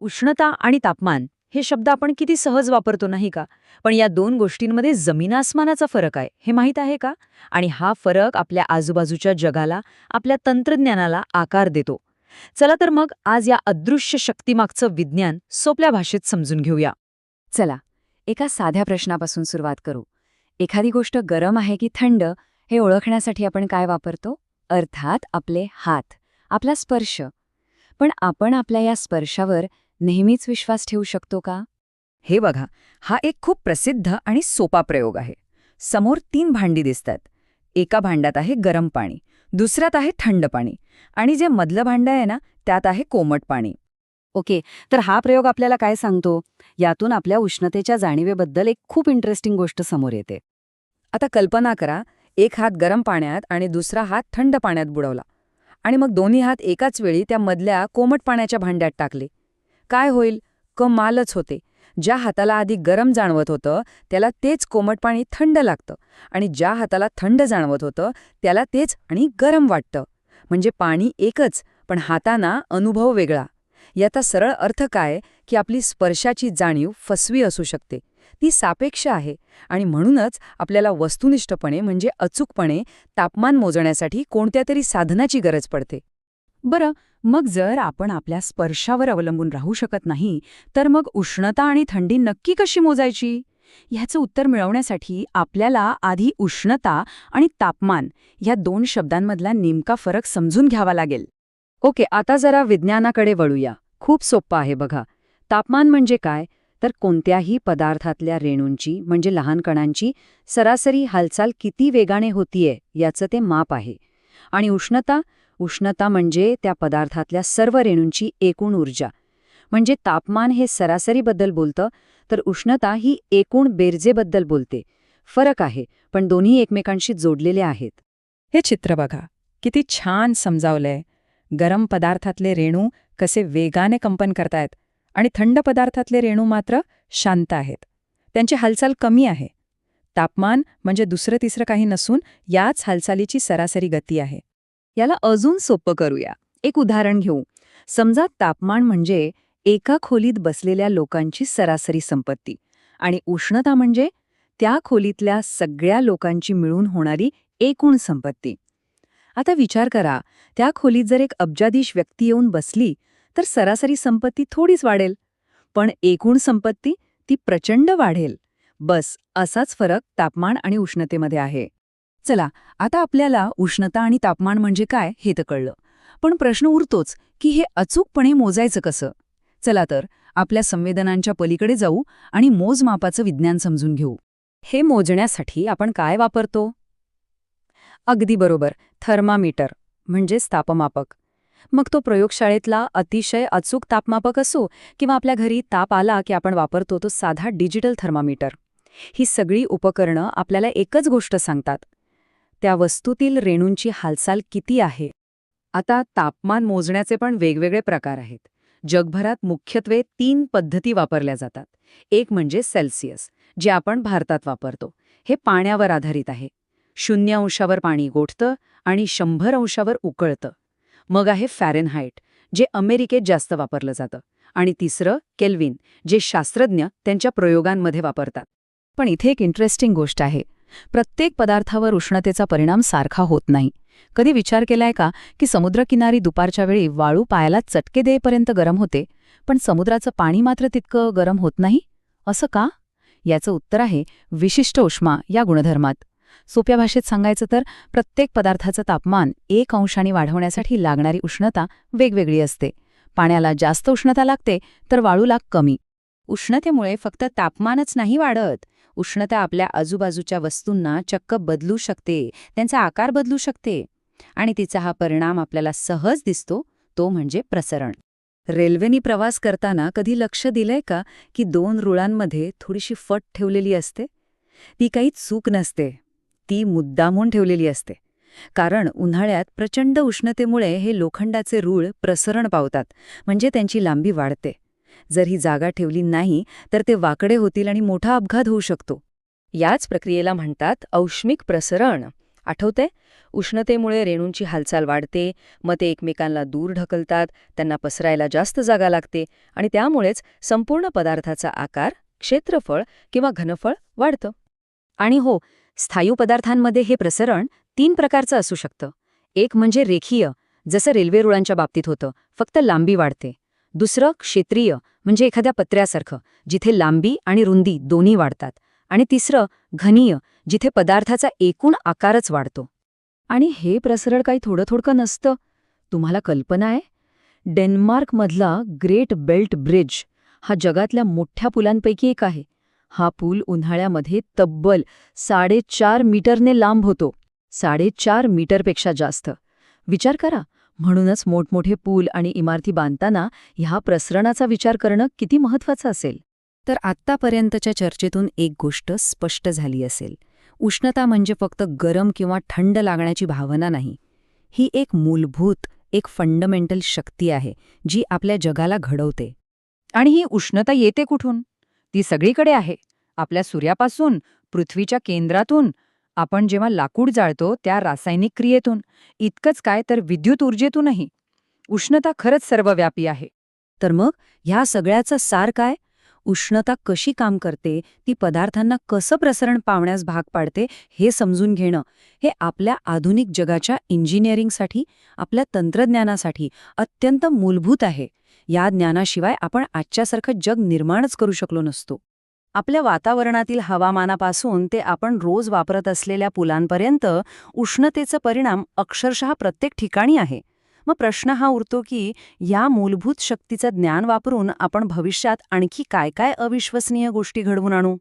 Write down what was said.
उष्णता आणि तापमान हे शब्द आपण किती सहज वापरतो नाही का? पण या दोन गोष्टींमध्ये जमीन-आसमानाचा फरक आहे, हे माहीत आहे का? आणि हा फरक आपल्या आजूबाजूच्या जगाला, आपल्या तंत्रज्ञानाला आकार देतो. चला तर मग आज या अदृश्य शक्तीमागचं विज्ञान सोप्या भाषेत समजून घेऊया. चला, एका साध्या प्रश्नापासून सुरुवात करू. एखादी गोष्ट गरम आहे की थंड हे ओळखण्यासाठी आपण काय वापरतो? अर्थात आपले हात, आपला स्पर्श. पण आपण आपल्या या स्पर्शावर नेहमीच विश्वास ठेवू शकतो का? हे बघा, हा एक खूप प्रसिद्ध आणि सोपा प्रयोग आहे. समोर 3 भांडी दिसतात. एका भांड्यात आहे गरम पाणी, दुसऱ्यात आहे थंड पाणी आणि जे मधलं भांडं आहे ना, त्यात आहे कोमट पाणी. ओके, तर हा प्रयोग आपल्याला काय सांगतो? यातून आपल्या उष्णतेच्या जाणीवेबद्दल एक खूप इंटरेस्टिंग गोष्ट समोर येते. आता कल्पना करा, एक हात गरम पाण्यात आणि दुसरा हात थंड पाण्यात बुडवला आणि मग दोन्ही हात एकाच वेळी त्या मधल्या कोमट पाण्याच्या भांड्यात टाकले. काय होईल? कमालच होते. ज्या हाताला आधी गरम जाणवत होतं त्याला तेच कोमट पाणी थंड लागतं आणि ज्या हाताला थंड जाणवत होतं त्याला तेच आणि गरम वाटतं. म्हणजे पाणी एकच, पण हातांना अनुभव वेगळा. याचा सरळ अर्थ काय की आपली स्पर्शाची जाणीव फसवी असू शकते. ती सापेक्ष आहे आणि म्हणूनच आपल्याला वस्तुनिष्ठपणे म्हणजे अचूकपणे तापमान मोजण्यासाठी कोणत्या तरी साधनाची गरज पडते. बरं, मग जर आपण आपल्या स्पर्शावर अवलंबून राहू शकत नाही, तर मग उष्णता आणि थंडी नक्की कशी मोजायची? ह्याचं उत्तर मिळवण्यासाठी आपल्याला आधी उष्णता आणि तापमान ह्या 2 शब्दांमधला नेमका फरक समजून घ्यावा लागेल. ओके, आता जरा विज्ञानाकडे वळूया. खूप सोपं आहे बघा. तापमान म्हणजे काय? तर कोणत्याही पदार्थातल्या रेणूंची म्हणजे लहान कणांची सरासरी हालचाल किती वेगाने होतीये याचं ते माप आहे. आणि उष्णता म्हणजे त्या पदार्थातल्या सर्व रेणूंची एकूण ऊर्जा. म्हणजे तापमान हे सरासरीबद्दल बोलतं, तर उष्णता ही एकूण बेरजेबद्दल बोलते. फरक आहे, पण दोन्ही एकमेकांशी जोडलेले आहेत. हे चित्र बघा, किती छान समजावलंय. गरम पदार्थातले रेणू कसे वेगाने कंपन करतायत आणि थंड पदार्थातले रेणू मात्र शांत आहेत. त्यांची हालचाल कमी आहे. तापमान म्हणजे दुसरं तिसरं काही नसून याच हालचालीची सरासरी गती आहे. याला अजून सोपं करूया. एक उदाहरण घेऊ. समजा तापमान म्हणजे एका खोलीत बसलेल्या लोकांची सरासरी संपत्ती आणि उष्णता म्हणजे त्या खोलीतल्या सगळ्या लोकांची मिळून होणारी एकूण संपत्ती. आता विचार करा, त्या खोलीत जर एक अब्जाधीश व्यक्ती येऊन बसली तर सरासरी संपत्ती थोडीच वाढेल, पण एकूण संपत्ती ती प्रचंड वाढेल. बस असाच फरक तापमान आणि उष्णतेमध्ये आहे. चला, आता आपल्याला उष्णता आणि तापमान म्हणजे काय हे तर कळलं, पण प्रश्न उरतोच की हे अचूकपणे मोजायचं कसं? चला तर आपल्या संवेदनांच्या पलीकडे जाऊ आणि मोजमापाचं विज्ञान समजून घेऊ. हे मोजण्यासाठी आपण काय वापरतो? अगदी बरोबर, थर्मामीटर म्हणजेच तापमापक. मग तो प्रयोगशाळेतला अतिशय अचूक तापमापक असो किंवा आपल्या घरी ताप आला की आपण वापरतो तो साधा डिजिटल थर्मामीटर. ही सगळी उपकरणं आपल्याला एकच गोष्ट सांगतात: त्या वस्तूतील रेणूंची हालचाल किती आहे. आता तापमान मोजण्याचे पण वेगवेगळे प्रकार आहेत. जगभरात मुख्यत्वे 3 पद्धती वापरल्या जातात. एक म्हणजे सेल्सियस, जे आपण भारतात वापरतो. हे पाण्यावर आधारित आहे. 0 अंशावर पाणी गोठतं आणि 100 अंशावर उकळतं. मग आहे फॅरेनहाइट, जे अमेरिकेत जास्त वापरलं जातं. आणि तिसरं केल्विन, जे शास्त्रज्ञ त्यांच्या प्रयोगांमध्ये वापरतात. पण इथे एक इंटरेस्टिंग गोष्ट आहे. प्रत्येक पदार्थावर उष्णतेचा परिणाम सारखा होत नाही. कधी विचार केलाय का की समुद्रकिनारी दुपारच्या वेळी वाळू पायाला चटके देईपर्यंत गरम होते, पण समुद्राचं पाणी मात्र तितकं गरम होत नाही? असं का? याचं उत्तर आहे विशिष्ट उष्मा या गुणधर्मात. सोप्या भाषेत सांगायचं तर प्रत्येक पदार्थाचं तापमान 1 अंशाने वाढवण्यासाठी लागणारी उष्णता वेगवेगळी असते. पाण्याला जास्त उष्णता लागते तर वाळूला कमी. उष्णतेमुळे फक्त तापमानच नाही वाढत, उष्णता आपल्या आजूबाजूच्या वस्तूंना चक्क बदलू शकते, त्यांचा आकार बदलू शकते. आणि तिचा हा परिणाम आपल्याला सहज दिसतो, तो म्हणजे प्रसरण. रेल्वेनी प्रवास करताना कधी लक्ष दिलंय का की 2 रुळांमध्ये थोडीशी फट ठेवलेली असते? ती काही चूक नसते, ती मुद्दामून ठेवलेली असते. कारण उन्हाळ्यात प्रचंड उष्णतेमुळे हे लोखंडाचे रूळ प्रसरण पावतात, म्हणजे त्यांची लांबी वाढते. जर ही जागा ठेवली नाही तर ते वाकडे होतील आणि मोठा अपघात होऊ शकतो. याच प्रक्रियेला म्हणतात औष्मिक प्रसरण. आठवतंय? उष्णतेमुळे रेणूंची हालचाल वाढते, मग ते एकमेकांना दूर ढकलतात, त्यांना पसरायला जास्त जागा लागते आणि त्यामुळेच संपूर्ण पदार्थाचा आकार, क्षेत्रफळ किंवा घनफळ वाढतं. आणि हो, स्थायू पदार्थांमध्ये हे प्रसरण 3 प्रकारचं असू शकतं. एक म्हणजे रेखीय, जसं रेल्वे रुळांच्या बाबतीत होतं, फक्त लांबी वाढते. दुसरं क्षेत्रीय, म्हणजे एखाद्या पत्र्यासारखं, जिथे लांबी आणि रुंदी दोन्ही वाढतात. आणि तिसरं घनीय, जिथे पदार्थाचा एकूण आकारच वाढतो. आणि हे प्रसरण काही थोडं नसतं. तुम्हाला कल्पना आहे? डेन्मार्कमधला ग्रेट बेल्ट ब्रिज हा जगातल्या मोठ्या पुलांपैकी एक आहे. हा पूल उन्हाळ्यामध्ये तब्बल 4.5 मीटरने लांब होतो. 4.5 मीटरपेक्षा जास्त. विचार करा, म्हणूनच मोठमोठे पूल आणि इमारती बांधताना ह्या प्रसरणाचा विचार करणं किती महत्वाचं असेल. तर आत्तापर्यंतच्या चर्चेतून एक गोष्ट स्पष्ट झाली असेल. उष्णता म्हणजे फक्त गरम किंवा थंड लागण्याची भावना नाही. ही एक मूलभूत, एक फंडमेंटल शक्ती आहे, जी आपल्या जगाला घडवते. आणि ही उष्णता येते कुठून? ती सगळीकडे आहे. आपल्या सूर्यापासून, पृथ्वीच्या केंद्रातून, आपण जेव्हा लाकूड जाळतो त्या रासायनिक क्रियेतून, इतकंच काय तर विद्युत ऊर्जेतूनही. उष्णता खरंच सर्वव्यापी आहे. तर मग ह्या सगळ्याचं सार काय? उष्णता कशी काम करते, ती पदार्थांना कसं प्रसरण पावण्यास भाग पाडते हे समजून घेणं, हे आपल्या आधुनिक जगाच्या इंजिनिअरिंगसाठी, आपल्या तंत्रज्ञानासाठी अत्यंत मूलभूत आहे. या ज्ञानाशिवाय आपण आजच्यासारखं जग निर्माणच करू शकलो नसतो. आपल्या वातावरणातील हवामानापासून ते आपण रोज वापरत असलेल्या पुलांपर्यंत उष्णतेचा परिणाम अक्षरशः प्रत्येक ठिकाणी आहे. मग प्रश्न हा उरतो की या मूलभूत शक्तीचं ज्ञान वापरून आपण भविष्यात आणखी काय काय अविश्वसनीय गोष्टी घडवून आणू.